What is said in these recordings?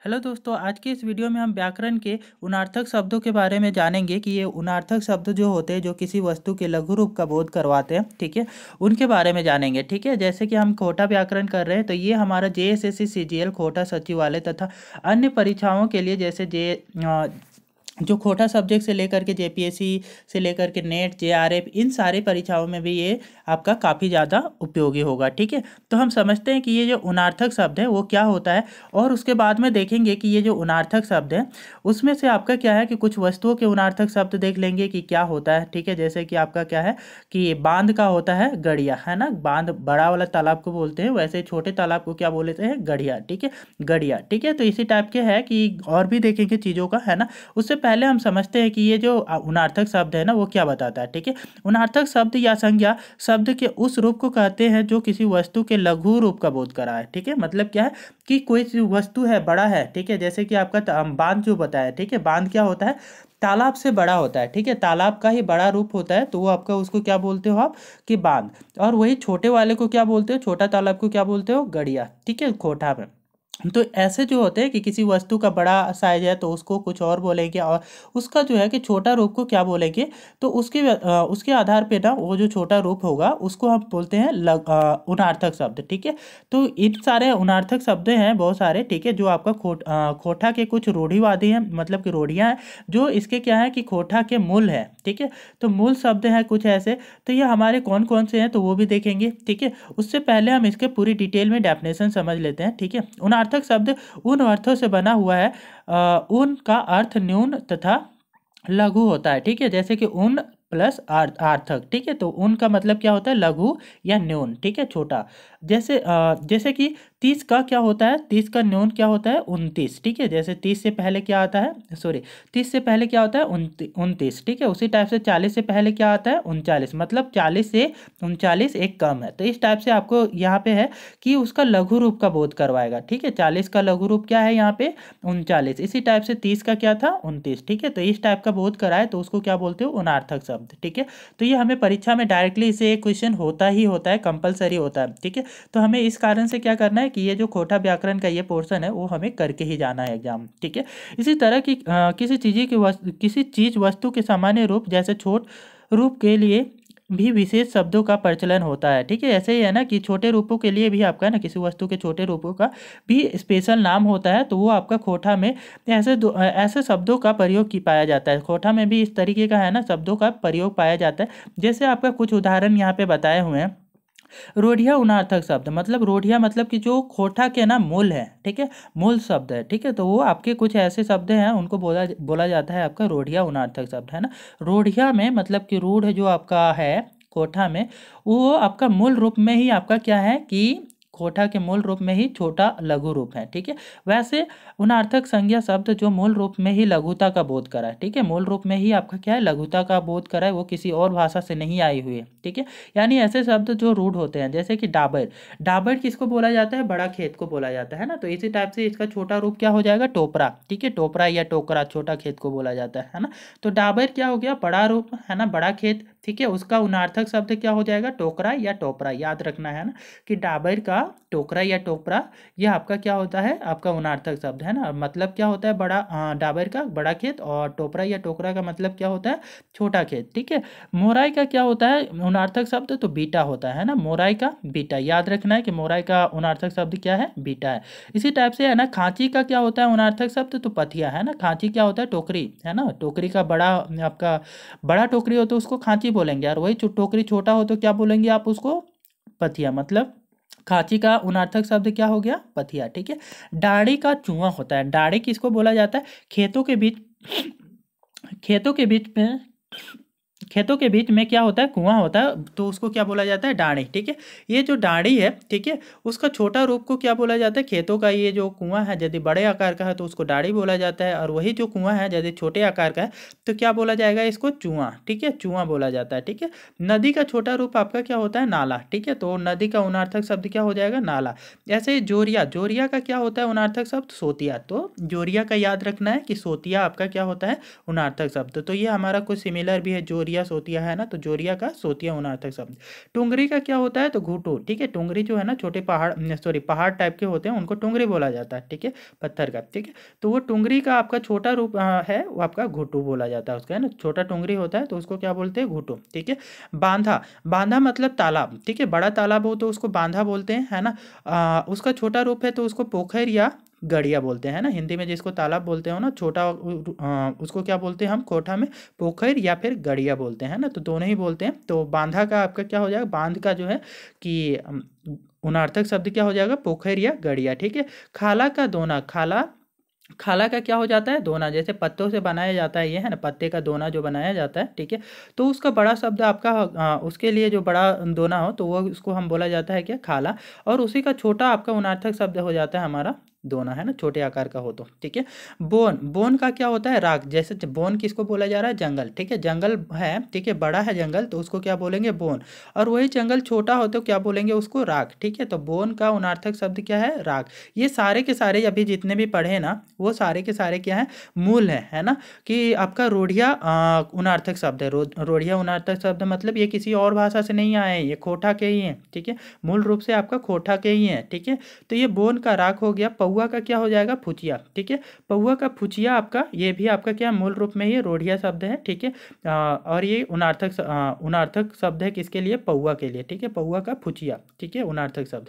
Hello दोस्तों, आज की इस वीडियो में हम व्याकरण के उनार्थक शब्दों के बारे में जानेंगे कि ये उनार्थक शब्द जो होते हैं जो किसी वस्तु के लघु रूप का बोध करवाते हैं, ठीक है, उनके बारे में जानेंगे। ठीक है, जैसे कि हम खोटा व्याकरण कर रहे हैं तो ये हमारा जेएसएससी सीजीएल खोटा सचिवालय तथा अन्य परीक्षाओं के लिए जैसे जो खोटा सब्जेक्ट से लेकर के जेपीएससी से लेकर के नेट जेआरएफ इन सारी परीक्षाओं में भी ये आपका काफ़ी ज़्यादा उपयोगी होगा। ठीक है, तो हम समझते हैं कि ये जो उनार्थक शब्द है वो क्या होता है और उसके बाद में देखेंगे कि ये जो उनार्थक शब्द है उसमें से आपका क्या है कि कुछ वस्तुओं के उनार्थक शब्द देख लेंगे कि क्या होता है। ठीक है, जैसे कि आपका क्या है कि बांध का होता है गड़िया, है ना। बांध बड़ा वाला तालाब को बोलते हैं, वैसे छोटे तालाब को क्या बोलते हैं, गड़िया। ठीक है, गड़िया। ठीक है, तो इसी टाइप के है कि और भी देखेंगे चीज़ों का, है ना। उससे पहले हम समझते हैं कि ये जो उनार्थक शब्द है ना वो क्या बताता है। ठीक है, उनार्थक शब्द या संज्ञा शब्द के उस रूप को कहते हैं जो किसी वस्तु के लघु रूप का बोध करा है। ठीक है, मतलब क्या है कि कोई वस्तु है, बड़ा है। ठीक है, जैसे कि आपका बांध जो बताया। ठीक है, बांध क्या होता है, तालाब से बड़ा होता है। ठीक है, तालाब का ही बड़ा रूप होता है तो वो आपका उसको क्या बोलते हो आप कि बांध। और वही छोटे वाले को क्या बोलते हो, छोटा तालाब को क्या बोलते हो, गड़िया। ठीक है, खोटा में। तो ऐसे जो होते हैं कि किसी वस्तु का बड़ा साइज है तो उसको कुछ और बोलेंगे और उसका जो है कि छोटा रूप को क्या बोलेंगे, तो उसके आधार पे ना वो जो छोटा रूप होगा उसको हम बोलते हैं उनार्थक शब्द। ठीक है, तो इन सारे उनार्थक शब्द हैं बहुत सारे। ठीक है, जो आपका खोटा के कुछ रूढ़िवादी हैं, मतलब कि रूढ़ियाँ हैं जो इसके क्या है कि खोटा के मूल है। ठीक है, तो मूल शब्द हैं कुछ ऐसे। तो ये हमारे कौन कौन से हैं तो वो भी देखेंगे। ठीक है, उससे पहले हम इसके पूरी डिटेल में डेफिनेशन समझ लेते हैं। ठीक है, उनार्थक शब्द उन अर्थों से बना हुआ है, उन का अर्थ न्यून तथा लघु होता है। ठीक है, जैसे कि उन प्लस आर्थक। ठीक है, तो उन का मतलब क्या होता है, लघु या न्यून। ठीक है, छोटा। जैसे कि 30 का क्या होता है, 30 का न्यून क्या होता है, 29। ठीक है, जैसे 30 से पहले क्या आता है, सॉरी, 30 से पहले क्या होता है, 29। ठीक है, उसी टाइप से 40 से पहले क्या आता है, 39, मतलब 40 से 39 एक कम है। तो इस टाइप से आपको यहाँ पे है कि उसका लघु रूप का बोध करवाएगा। ठीक है, 40 का लघु रूप क्या है यहाँ पे, 39। इसी टाइप से 30 का क्या था, 29। ठीक है, तो इस टाइप का बोध कराए तो उसको क्या बोलते हो, उनार्थक शब्द। ठीक है, तो ये हमें परीक्षा में डायरेक्टली इसे एक क्वेश्चन होता ही होता है, कंपलसरी होता है। ठीक है, तो हमें इस कारण से क्या करना है कि ये जो खोटा व्याकरण का ये पोर्शन है वो हमें करके ही जाना है एग्जाम। ठीक है, इसी तरह की किसी चीज वस्तु के सामान्य रूप जैसे छोट रूप के लिए भी विशेष शब्दों का प्रचलन होता है। ठीक है, ऐसे ही है ना कि छोटे रूपों के लिए भी आपका ना किसी वस्तु के छोटे रूपों का भी स्पेशल नाम होता है, तो वो आपका खोटा में ऐसे शब्दों का प्रयोग की पाया जाता है। खोटा में भी इस तरीके का है ना शब्दों का प्रयोग पाया जाता है। जैसे आपका कुछ उदाहरण यहाँ पे बताए हुए हैं। रोढ़िया उनार्थक शब्द, मतलब रोढ़िया मतलब कि जो खोटा के ना मूल है। ठीक है, मूल शब्द है। ठीक है, तो वो आपके कुछ ऐसे शब्द हैं उनको बोला बोला जाता है आपका रोढ़िया उनार्थक शब्द, है ना। रोढ़िया में मतलब कि रूढ़ जो आपका है कोठा में, वो आपका मूल रूप में ही आपका क्या है कि कोठा के मूल रूप में ही छोटा लघु रूप है। ठीक है, वैसे उनार्थक संज्ञा शब्द जो मूल रूप में ही लघुता का बोध करा है। ठीक है, मूल रूप में ही आपका क्या है, लघुता का बोध करा है, वो किसी और भाषा से नहीं आई हुई है। ठीक है, यानी ऐसे शब्द जो रूढ़ होते हैं, जैसे कि डाबर। डाबर किसको बोला जाता है, बड़ा खेत को बोला जाता है ना। तो इसी टाइप से इसका छोटा रूप क्या हो जाएगा, टोपरा। ठीक है, टोपरा या टोकरा छोटा खेत को बोला जाता है ना। तो डाबर क्या हो गया, बड़ा रूप, है ना, बड़ा खेत। ठीक है, उसका उनार्थक शब्द क्या हो जाएगा, टोकरा या टोपरा। याद रखना है ना कि डाबर का टोकरा या टोपरा यह आपका क्या होता है, आपका उनार्थक शब्द, है ना। मतलब क्या होता है, बड़ा डाबर का बड़ा खेत, और टोपरा या टोकरा का मतलब क्या होता है, छोटा खेत। ठीक है, मोराई का क्या होता है उनार्थक शब्द, तो बीटा होता है ना। मोराई का बीटा, याद रखना है कि मोराई का उनार्थक शब्द क्या है, बीटा है। इसी टाइप से है ना, खांची का क्या होता है उनार्थक शब्द, तो पथिया, है ना। खांची क्या होता है, टोकरी, है ना। टोकरी का बड़ा आपका बड़ा टोकरी हो तो उसको खांची बोलेंगे, और वही टोकरी छोटा हो तो क्या बोलेंगे आप उसको, पथिया। मतलब खांची का उनार्थक शब्द क्या हो गया, पथिया। ठीक है, डाड़ी का चुआं होता है। डाड़ी किसको बोला जाता है, खेतों के बीच में खेतों के बीच में क्या होता है, कुआं होता है, तो उसको क्या बोला जाता है, डाड़ी। ठीक है, ये जो डाड़ी है, ठीक है, उसका छोटा रूप को क्या बोला जाता है, खेतों का ये जो कुआं है यदि बड़े आकार का है तो उसको डाड़ी बोला जाता है, और वही जो कुआं है यदि छोटे आकार का है तो क्या बोला जाएगा, इसको चुआं। ठीक है, चुआं बोला जाता है। ठीक है, नदी का छोटा रूप आपका क्या होता है, नाला। ठीक है, तो नदी का उनार्थक शब्द क्या हो जाएगा, नाला। ऐसे ही जोरिया, जोरिया का क्या होता है उनार्थक शब्द, सोतिया। तो जोरिया का याद रखना है कि सोतिया आपका क्या होता है, उनार्थक शब्द। तो ये हमारा कुछ सिमिलर भी है जोरिया जोरिया सोतिया है ना, तो जोरिया का सोतिया उनार्थक शब्द। टुंगरी का क्या होता है, तो घुटू, ठीक है। टुंगरी जो है ना छोटे पहाड़, सॉरी पहाड़ टाइप के होते हैं, उनको टुंगरी बोला जाता है, ठीक है, पत्थर का, ठीक है। तो वो टुंगरी का आपका छोटा रूप है, वो आपका घुटू बोला जाता है उसका, है ना। छोटा टुंगरी होता है तो उसको क्या बोलते हैं, घुटू, ठीक है। बांधा, बांधा मतलब तालाब, ठीक है। बड़ा तालाब हो तो उसको बांधा बोलते हैं, है ना। उसका छोटा रूप है तो उसको पोखर या गड़िया बोलते हैं ना। हिंदी में जिसको तालाब बोलते हो ना छोटा, उसको क्या बोलते हैं हम कोठा में, पोखर या फिर गड़िया बोलते हैं ना। तो दोनों ही बोलते हैं। तो बांधा का आपका क्या हो जाएगा, बांध का जो है कि उनार्थक शब्द क्या हो जाएगा, पोखर या गड़िया, ठीक है। खाला का दोना, खाला, खाला का क्या हो जाता है, दोना। जैसे पत्तों से बनाया जाता है ये, है ना, पत्ते का दोना जो बनाया जाता है, ठीक है। तो उसका बड़ा शब्द आपका उसके लिए जो बड़ा दोना हो तो वो उसको हम बोला जाता है क्या, खाला। और उसी का छोटा आपका उनार्थक शब्द हो जाता है हमारा दोना, है ना, छोटे आकार का हो तो, ठीक है। बोन, बोन का क्या होता है, राख। जैसे बोन किसको बोला जा रहा है, जंगल, ठीक है। जंगल है, ठीक है, बड़ा है जंगल तो उसको क्या बोलेंगे, बोन। और वही जंगल छोटा हो तो क्या बोलेंगे उसको, राख, ठीक है। तो बोन का उनार्थक शब्द क्या है, राख। ये सारे के सारे अभी जितने भी पढ़े ना, वो सारे के सारे क्या है, मूल है ना। कि आपका रोढ़िया उनार्थक शब्द है। रोढ़िया उनार्थक शब्द मतलब ये किसी और भाषा से नहीं आए हैं, ये खोटा के ही हैं, ठीक है। मूल रूप से आपका खोटा के ही हैं, ठीक है। तो ये बोन का राख हो गया। पौआ का क्या हो जाएगा, फुचिया, ठीक है। पौआ का फुचिया आपका, ये भी आपका क्या मूल रूप में ये रोढ़िया शब्द है, ठीक है। और ये उनार्थक शब्द है किसके लिए, पौआ के लिए, ठीक है। पौआ का फुचिया, ठीक है, उनार्थक शब्द।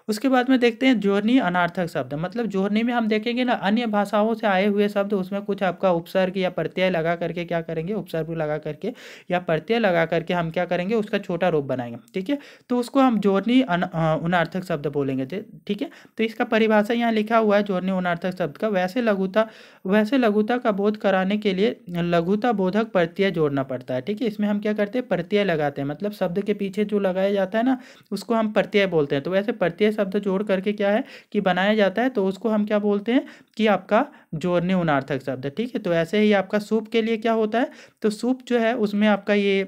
उसके बाद में देखते हैं जोड़नी अनार्थक शब्द। मतलब जोड़नी में हम देखेंगे ना अन्य भाषाओं से आए हुए शब्द, उसमें कुछ आपका उपसर्ग या प्रत्यय लगा करके क्या करेंगे, उपसर्ग लगा करके या प्रत्यय लगा करके हम क्या करेंगे, उसका छोटा रूप बनाएंगे, ठीक है। तो उसको हम जोड़नी उनार्थक शब्द बोलेंगे, ठीक है। तो इसका परिभाषा यहाँ लिखा हुआ है जोड़नी उनार्थक शब्द का। वैसे लघुता का बोध कराने के लिए लघुता बोधक प्रत्यय जोड़ना पड़ता है, ठीक है। इसमें हम क्या करते हैं, प्रत्यय लगाते हैं। मतलब शब्द के पीछे जो लगाया जाता है ना उसको हम प्रत्यय बोलते हैं। तो वैसे प्रत्यय शब्द जोड़ करके क्या है कि बनाया जाता है, तो उसको हम क्या बोलते हैं कि आपका जोड़ने उनार्थक शब्द, ठीक है। तो ऐसे ही आपका सूप के लिए क्या होता है, तो सूप जो है उसमें आपका ये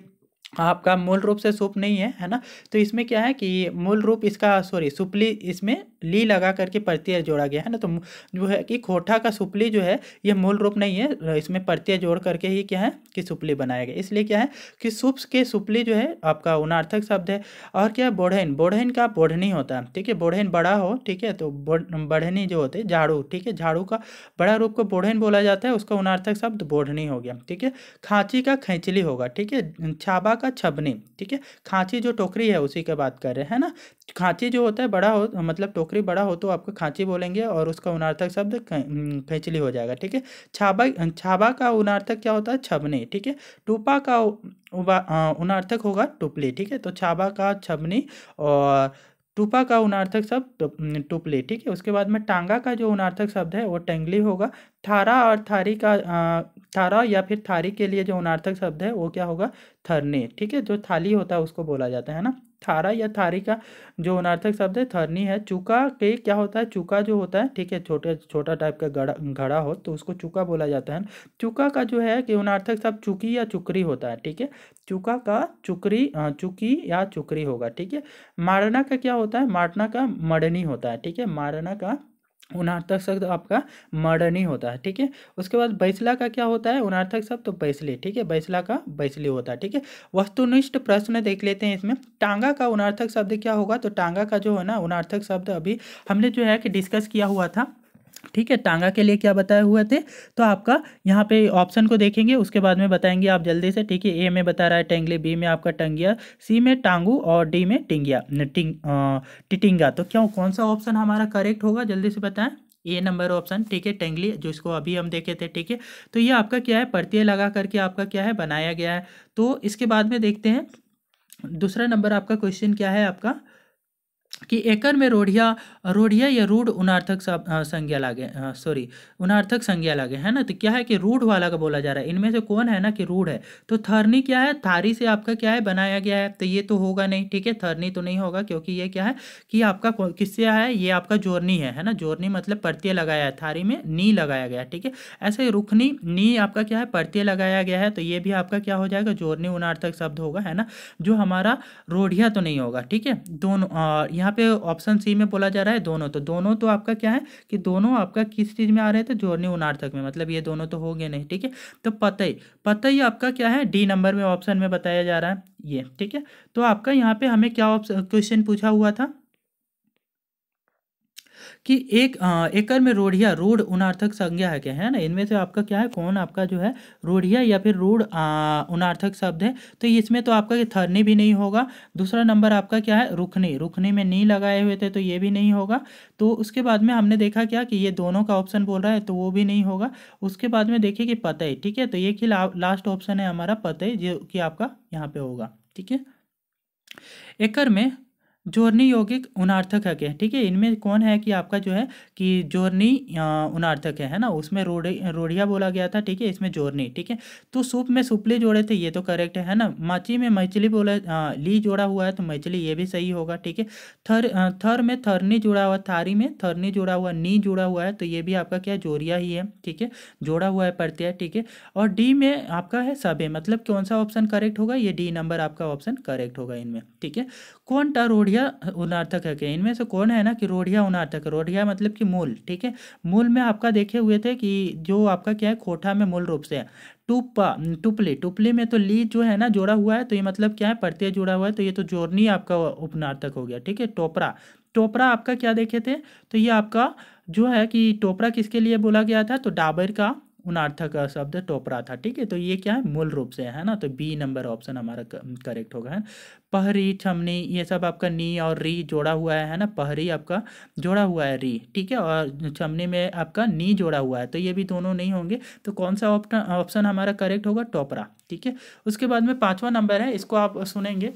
आपका मूल रूप से सूप नहीं है, है ना। तो इसमें क्या है कि मूल रूप इसका, सॉरी, सुपली, इसमें ली लगा करके प्रत्यय जोड़ा गया है ना। तो जो है कि खोटा का सुपली जो है ये मूल रूप नहीं है, इसमें प्रत्यय जोड़ करके ही क्या है कि सुपली बनाया गया। इसलिए क्या है कि सुप के सुपली जो है आपका उनार्थक शब्द है। और क्या है, बोढ़न, बोढ़न का बोढ़नी होता है, ठीक है। बोढ़न बड़ा हो, ठीक है, तो बढ़नी जो होते हैं झाड़ू, ठीक है। झाड़ू का बड़ा रूप को बोढ़न बोला जाता है, उसका उनार्थक शब्द बोढ़नी हो गया, ठीक है। खांची का खैंचली होगा, ठीक है। छाबा का छबनी, ठीक है। खांची जो टोकरी है उसी की बात कर रहे हैं ना। खांची जो होता है बड़ा हो, मतलब टोकरी बड़ा हो तो आपको खांची बोलेंगे और उसका उनार्थक शब्द खैंचली हो जाएगा, ठीक है। छाबा का उनार्थक क्या होता है, छबनी, ठीक है। टूपा का उनार्थक होगा टुपली, ठीक है। तो छाबा का छबनी और टूपा का उनार्थक शब्द टुपली, ठीक है। उसके बाद में टांगा का जो उनार्थक शब्द है वो टेंगली होगा। थारा और थारी का थारा या फिर थारी के लिए जो उनार्थक शब्द है वो क्या होगा, थरनी, ठीक है। जो थाली होता है उसको बोला जाता है ना। थारा या थारी का जो उनार्थक शब्द है थरनी है। चूका के क्या होता है, चूका जो होता है, ठीक है, छोटा टाइप का घड़ा हो तो उसको चूका बोला जाता है। चूका का जो है कि उनार्थक शब्द चुकी या चुकरी होता है, ठीक है। चूका का चुकरी, चुकी या चुकरी होगा, ठीक है। मारना का क्या होता है, मारना का मडनी होता है, ठीक है। मारना का उनार्थक शब्द आपका मडनी होता है, ठीक है। उसके बाद बैसला का क्या होता है उनार्थक शब्द, तो बैसली, ठीक है। बैसला का बैसली होता है, ठीक है। वस्तुनिष्ठ प्रश्न देख लेते हैं इसमें। टांगा का उनार्थक शब्द क्या होगा, तो टांगा का जो है ना उनार्थक शब्द अभी हमने जो है कि डिस्कस किया हुआ था, ठीक है। टांगा के लिए क्या बताए हुए थे, तो आपका यहाँ पे ऑप्शन को देखेंगे उसके बाद में बताएंगे आप जल्दी से, ठीक है। ए में बता रहा है टेंगली, बी में आपका टंगिया, सी में टांगू और डी में टिंगिया टिटिंगा। तो क्यों, कौन सा ऑप्शन हमारा करेक्ट होगा, जल्दी से बताएं। ए नंबर ऑप्शन, ठीक है, टेंगली, जो इसको अभी हम देखे थे, ठीक है। तो ये आपका क्या है, प्रत्यय लगा करके आपका क्या है बनाया गया है। तो इसके बाद में देखते हैं दूसरा नंबर आपका क्वेश्चन क्या है आपका कि एकर में रोढ़िया या रूढ़ उनार्थक संज्ञा लागे, सॉरी, उनार्थक संज्ञा लागे, है ना। तो क्या है कि रूढ़ वाला का बोला जा रहा है, इनमें से कौन है ना कि रूढ़ है। तो थरनी क्या है, थारी से आपका क्या है बनाया गया है, तो ये तो होगा नहीं, ठीक है। थरनी तो नहीं होगा क्योंकि ये क्या है कि आपका किससे है, ये आपका जोरनी है ना। जोरनी मतलब प्रत्यय लगाया है, थारी में नी लगाया गया है, ठीक है। ऐसे ही रुखनी, नी आपका क्या है प्रत्यय लगाया गया है, तो ये भी आपका क्या हो जाएगा, जोरनी उनार्थक शब्द होगा, है ना। जो हमारा रोढ़िया तो नहीं होगा, ठीक है। दोनों यहाँ यहाँ पे ऑप्शन सी में बोला जा रहा है दोनों, तो दोनों तो आपका क्या है कि दोनों आपका किस चीज़ में आ रहे थे, जोड़नी उनार्थक में, मतलब ये दोनों तो हो गए नहीं, ठीक है। तो पतई, पतई आपका क्या है, डी नंबर में ऑप्शन में बताया जा रहा है ये, ठीक है। तो आपका यहाँ पे हमें क्या ऑप्शन क्वेश्चन पूछा हुआ था कि एक एकल में रूढ़िया, रूढ़ उनार्थक संज्ञा है क्या, है ना, इनमें से आपका क्या है, कौन आपका जो है रूढ़िया या फिर रूढ़ उनार्थक शब्द है। तो इसमें तो आपका थरनी भी नहीं होगा। दूसरा नंबर आपका क्या है, रुखनी, रुखनी में नी लगाए हुए थे तो ये भी नहीं होगा। तो उसके बाद में हमने देखा क्या कि ये दोनों का ऑप्शन बोल रहा है तो वो भी नहीं होगा। उसके बाद में देखिए कि पतई, ठीक है, तो ये कि लास्ट ऑप्शन है हमारा पतई, जो कि आपका यहाँ पे होगा, ठीक है। एकर में जोड़नी यौगिक उनार्थक है क्या, ठीक है, इनमें कौन है कि आपका जो है कि जोड़नी उनार्थक है ना, उसमें रोढ़िया बोला गया था, ठीक है, इसमें जोड़नी, ठीक है। तो सूप में सुपली जोड़े थे, ये तो करेक्ट है ना। माची में मैचिली बोला ली जोड़ा हुआ है तो मैचिली, ये भी सही होगा, ठीक है। थर में थरनी जुड़ा हुआ, थारी में थरनी जुड़ा हुआ, नी जुड़ा हुआ है तो ये भी आपका क्या है, जोरिया ही है, ठीक है, जोड़ा हुआ है प्रत्यय, ठीक है। और डी में आपका है सबे, मतलब कौन सा ऑप्शन करेक्ट होगा, ये डी नंबर आपका ऑप्शन करेक्ट होगा इनमें, ठीक है। कौन टा रोढ़िया उनार्थक है क्या, इनमें से कौन है ना कि रोढ़िया उनार्थक है, रोढ़िया मतलब कि मूल, ठीक है। मूल में आपका देखे हुए थे कि जो आपका क्या है, खोटा में मूल रूप से है। टुप्पा, टुपली, टुपली में तो ली जो है ना जोड़ा हुआ है तो ये मतलब क्या है, प्रत्यय जुड़ा हुआ है तो ये तो जोड़नी आपका उपनार्थक हो गया, ठीक है। टोपरा, टोपरा आपका क्या देखे थे, तो ये आपका जो है कि टोपरा किसके लिए बोला गया था, तो डाबर का उनार्थक शब्द टोपरा था, ठीक है। तो ये क्या है, मूल रूप से है ना, तो बी नंबर ऑप्शन हमारा करेक्ट होगा, है। पहरी, छमनी, ये सब आपका नी और री जोड़ा हुआ है ना, पहरी आपका जोड़ा हुआ है री, ठीक है, और छमनी में आपका नी जोड़ा हुआ है तो ये भी दोनों नहीं होंगे। तो कौन सा ऑप्शन हमारा करेक्ट होगा, टोपरा, ठीक है। उसके बाद में 5वां नंबर है, इसको आप सुनेंगे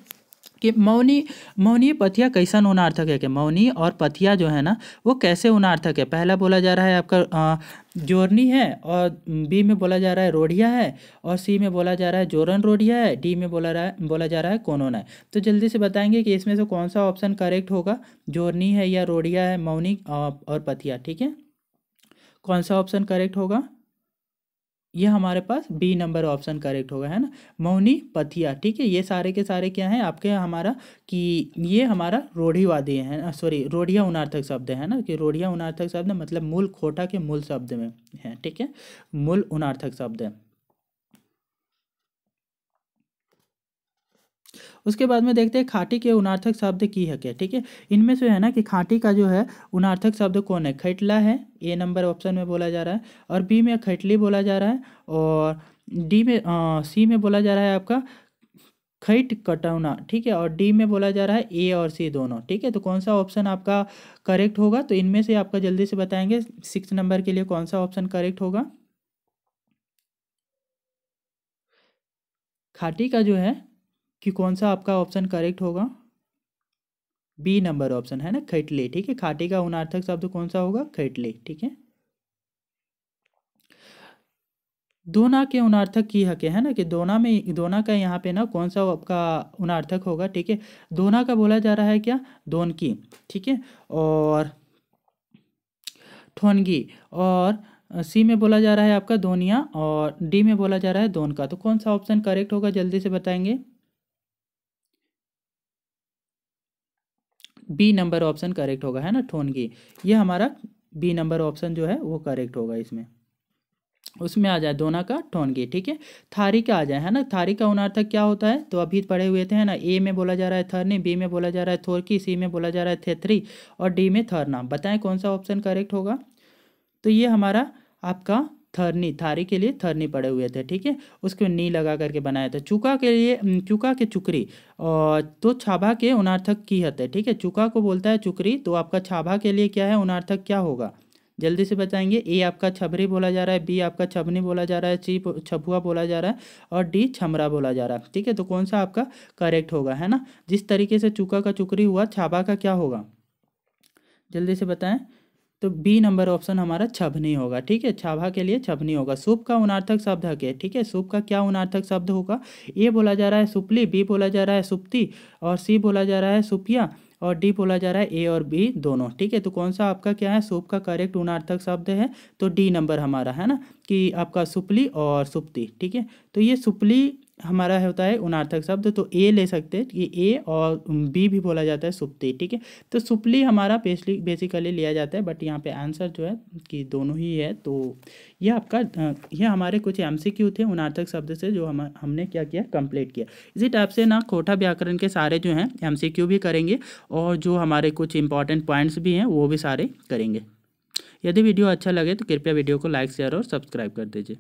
कि मौनी, मौनी पथिया कैसन उनार्थक है, कि मौनी और पथिया जो है ना वो कैसे उनार्थक है। पहला बोला जा रहा है आपका जोरनी है, और बी में बोला जा रहा है रोढ़िया है, और सी में बोला जा रहा है जोरन रोढ़िया है, डी में बोला जा रहा है कोनोना है। तो जल्दी से बताएंगे कि इसमें से कौन सा ऑप्शन करेक्ट होगा, जोरनी है या रोढ़िया है, मौनी और पथिया, ठीक है, कौन सा ऑप्शन करेक्ट होगा। ये हमारे पास बी नंबर ऑप्शन करेक्ट होगा, है ना, मौनी पथिया, ठीक है। ये सारे के सारे क्या हैं आपके, हमारा कि ये हमारा रोढ़ीवादी है, सॉरी रोढ़िया उनार्थक शब्द है ना, कि रोढ़िया उनार्थक शब्द मतलब मूल खोटा के मूल शब्द में है, ठीक है, मूल उनार्थक शब्द है। उसके बाद में देखते हैं खाटी के उनार्थक शब्द की है क्या, ठीक है। इनमें से है ना कि खाटी का जो है उनार्थक शब्द कौन है, खैटला है, ए नंबर ऑप्शन में बोला जा रहा है, और बी में खैटली बोला जा रहा है, और डी में सी में बोला जा रहा है आपका खैट कटौना, ठीक है, और डी में बोला जा रहा है ए और सी दोनों, ठीक है। तो कौन सा ऑप्शन आपका करेक्ट होगा, तो इनमें से आपका जल्दी से बताएंगे 6 नंबर के लिए कौन सा ऑप्शन करेक्ट होगा। खाटी का जो है कि कौन सा आपका ऑप्शन करेक्ट होगा, बी नंबर ऑप्शन है ना, खैटली, ठीक है। खाटी का उनार्थक शब्द कौन सा होगा, खैटली, ठीक है। दोना के उनार्थक की हक है ना, कि दोना में, दोना का यहाँ पे ना कौन सा आपका उनार्थक होगा, ठीक है। दोना का बोला जा रहा है क्या, दोन की, ठीक है, और ठोनगी, और सी में बोला जा रहा है आपका दोनिया, और डी में बोला जा रहा है दोन का। तो कौन सा ऑप्शन करेक्ट होगा, जल्दी से बताएंगे। बी नंबर ऑप्शन करेक्ट होगा, है ना, ठोनगी, ये हमारा बी नंबर ऑप्शन जो है वो करेक्ट होगा इसमें। उसमें आ जाए दोना का ठोनगी, ठीक है। थारी का आ जाए, है ना, थारी का उनार्थक क्या होता है, तो अभी पढ़े हुए थे, है ना, ए में बोला जा रहा है थरनी, बी में बोला जा रहा है थोरकी, सी में बोला जा रहा है थेथरी, और डी में थरना। बताएं कौन सा ऑप्शन करेक्ट होगा। तो ये हमारा आपका थरनी, थारी के लिए थरनी पड़े हुए थे, ठीक है, उसको नी लगा करके बनाया था। चुका के लिए चुका के चुकरी, और तो छाभा के उनार्थक की हते, ठीक है, चुका को बोलता है चुकरी, तो आपका छाभा के लिए क्या है, उनार्थक क्या होगा, जल्दी से बताएंगे। ए आपका छबरी बोला जा रहा है, बी आपका छबनी बोला जा रहा है, सी छपुआ बोला जा रहा है, और डी छमरा बोला जा रहा है, ठीक है। तो कौन सा आपका करेक्ट होगा, है ना, जिस तरीके से चुका का चुकरी हुआ, छाबा का क्या होगा, जल्दी से बताएं। तो बी नंबर ऑप्शन हमारा छबनी होगा, ठीक है, छाभा के लिए छबनी होगा। सूप का उनार्थक शब्द है क्या, ठीक है, सूप का क्या उनार्थक शब्द होगा। ए बोला जा रहा है सुपली, बी बोला जा रहा है सुप्ती, और सी बोला जा रहा है सुपिया, और डी बोला जा रहा है ए और बी दोनों, ठीक है। तो कौन सा आपका क्या है, सूप का करेक्ट उनार्थक शब्द है, तो डी नंबर हमारा, है ना, कि आपका सुपली और सुप्ती, ठीक है। तो ये सुपली हमारा होता है उनार्थक शब्द, तो ए ले सकते हैं, ये ए और बी भी बोला जाता है सुप्ति, ठीक है। तो सुपली हमारा बेसिकली लिया जाता है, बट यहाँ पे आंसर जो है कि दोनों ही है। तो ये आपका ये हमारे कुछ एमसीक्यू थे उनार्थक शब्द से, जो हमने क्या किया, कंप्लीट किया। इसी टाइप से ना कोटा व्याकरण के सारे जो हैं एमसीक्यू भी करेंगे, और जो हमारे कुछ इंपॉर्टेंट पॉइंट्स भी हैं वो भी सारे करेंगे। यदि वीडियो अच्छा लगे तो कृपया वीडियो को लाइक, शेयर और सब्सक्राइब कर दीजिए।